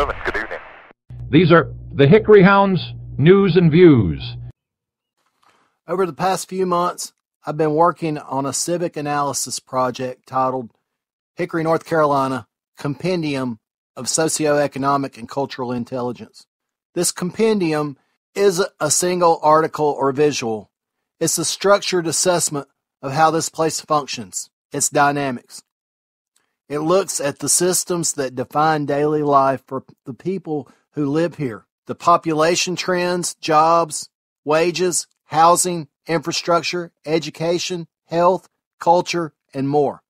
service. Good evening. These are the Hickory Hounds News and Views. Over the past few months, I've been working on a civic analysis project titled Hickory, North Carolina, Compendium of Socioeconomic and Cultural Intelligence. This compendium is a single article or visual. It's a structured assessment of how this place functions, its dynamics. It looks at the systems that define daily life for the people who live here, the population trends, jobs, wages, housing, infrastructure, education, health, culture, and more.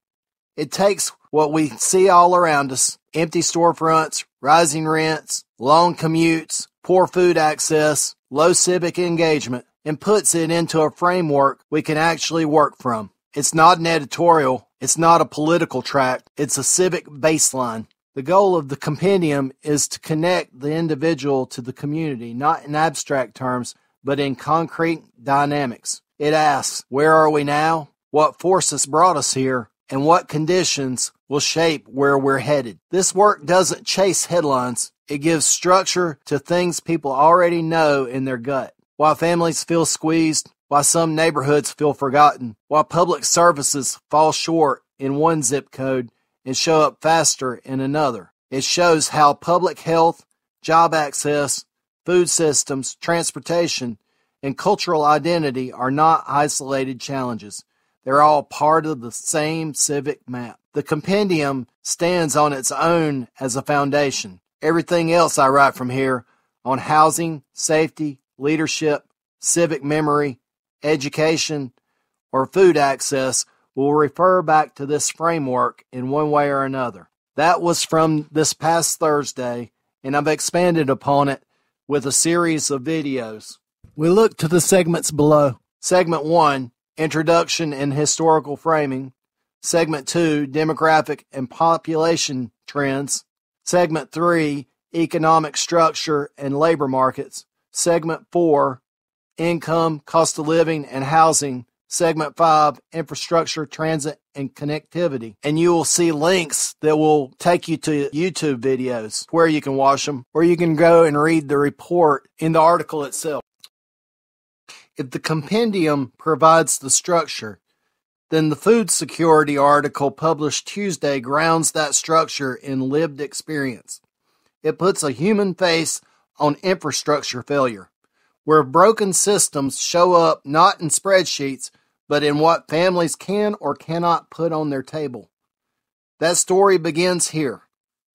It takes what we see all around us, empty storefronts, rising rents, long commutes, poor food access, low civic engagement, and puts it into a framework we can actually work from. It's not an editorial, it's not a political tract, it's a civic baseline. The goal of the compendium is to connect the individual to the community, not in abstract terms, but in concrete dynamics. It asks, where are we now? What forces brought us here? And what conditions will shape where we're headed? This work doesn't chase headlines. It gives structure to things people already know in their gut. Why families feel squeezed, why some neighborhoods feel forgotten, why public services fall short in one zip code and show up faster in another. It shows how public health, job access, food systems, transportation, and cultural identity are not isolated challenges. They're all part of the same civic map. The compendium stands on its own as a foundation. Everything else I write from here on housing, safety, leadership, civic memory, education, or food access will refer back to this framework in one way or another. That was from this past Thursday, and I've expanded upon it with a series of videos. We look to the segments below. Segment 1, Introduction and Historical Framing. Segment 2, Demographic and Population Trends. Segment 3, Economic Structure and Labor Markets. Segment 4, Income, Cost of Living, and Housing. Segment 5, Infrastructure, Transit, and Connectivity. And you will see links that will take you to YouTube videos where you can watch them, or you can go and read the report in the article itself. If the compendium provides the structure, then the food security article published Tuesday grounds that structure in lived experience. It puts a human face on infrastructure failure, where broken systems show up not in spreadsheets, but in what families can or cannot put on their table. That story begins here,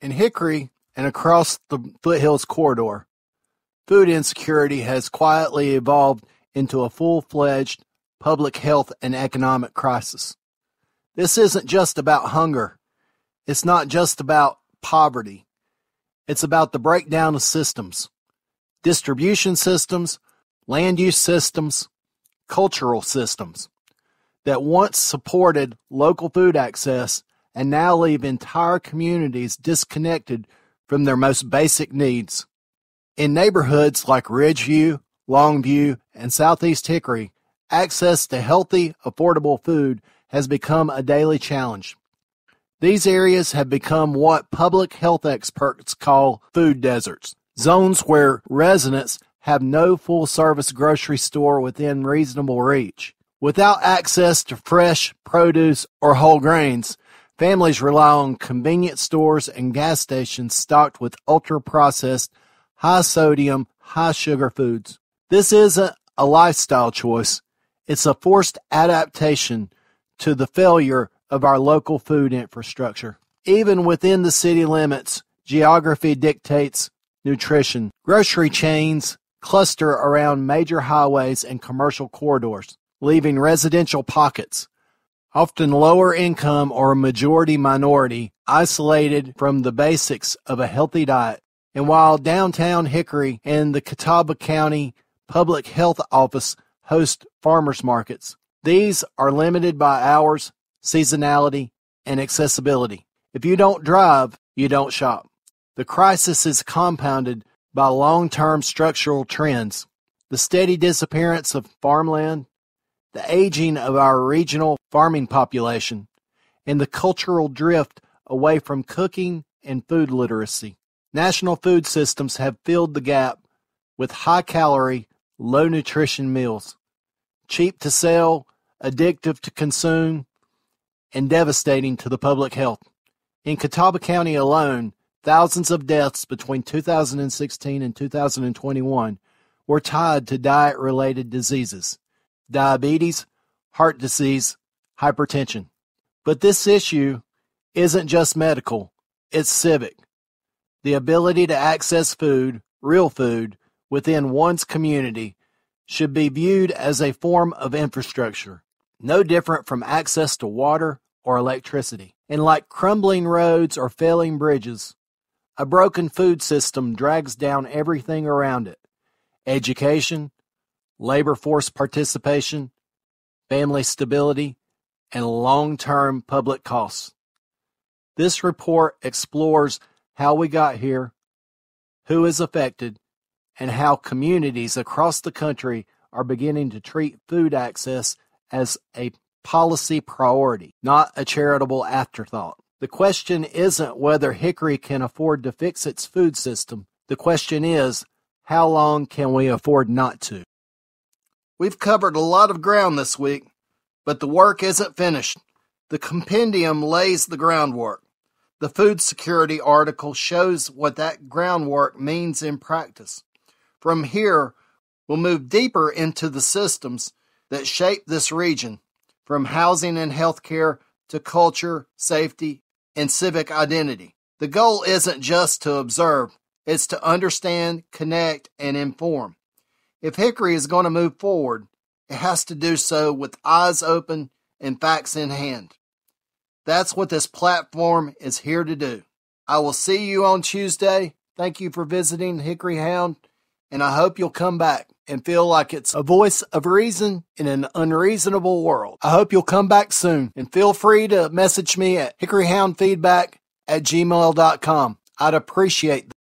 in Hickory and across the Foothills Corridor. Food insecurity has quietly evolved into a full-fledged public health and economic crisis. This isn't just about hunger. It's not just about poverty. It's about the breakdown of systems, distribution systems, land use systems, cultural systems that once supported local food access and now leave entire communities disconnected from their most basic needs. In neighborhoods like Ridgeview, Longview, and Southeast Hickory, access to healthy, affordable food has become a daily challenge. These areas have become what public health experts call food deserts, zones where residents have no full-service grocery store within reasonable reach. Without access to fresh produce or whole grains, families rely on convenience stores and gas stations stocked with ultra-processed, high-sodium, high-sugar foods. This isn't a lifestyle choice. It's a forced adaptation to the failure of our local food infrastructure. Even within the city limits, geography dictates nutrition. Grocery chains cluster around major highways and commercial corridors, leaving residential pockets, often lower income or majority minority, isolated from the basics of a healthy diet. And while downtown Hickory and the Catawba County Public Health Office host farmers markets, these are limited by hours, seasonality, and accessibility. If you don't drive, you don't shop. The crisis is compounded by long-term structural trends, the steady disappearance of farmland, the aging of our regional farming population, and the cultural drift away from cooking and food literacy. National food systems have filled the gap with high-calorie, low-nutrition meals, cheap to sell, addictive to consume, and devastating to the public health. In Catawba County alone, thousands of deaths between 2016 and 2021 were tied to diet-related diseases, diabetes, heart disease, hypertension. But this issue isn't just medical, it's civic. The ability to access food, real food, within one's community should be viewed as a form of infrastructure, no different from access to water or electricity. And like crumbling roads or failing bridges, a broken food system drags down everything around it: education, labor force participation, family stability, and long-term public costs. This report explores how we got here, who is affected, and how communities across the country are beginning to treat food access as a policy priority, not a charitable afterthought. The question isn't whether Hickory can afford to fix its food system. The question is, how long can we afford not to? We've covered a lot of ground this week, but the work isn't finished. The compendium lays the groundwork. The food security article shows what that groundwork means in practice. From here, we'll move deeper into the systems that shape this region, from housing and healthcare to culture, safety, and civic identity. The goal isn't just to observe, it's to understand, connect, and inform. If Hickory is going to move forward, it has to do so with eyes open and facts in hand. That's what this platform is here to do. I will see you on Tuesday. Thank you for visiting Hickory Hound, and I hope you'll come back and feel like it's a voice of reason in an unreasonable world. I hope you'll come back soon, and feel free to message me at hickoryhoundfeedback@gmail.com. I'd appreciate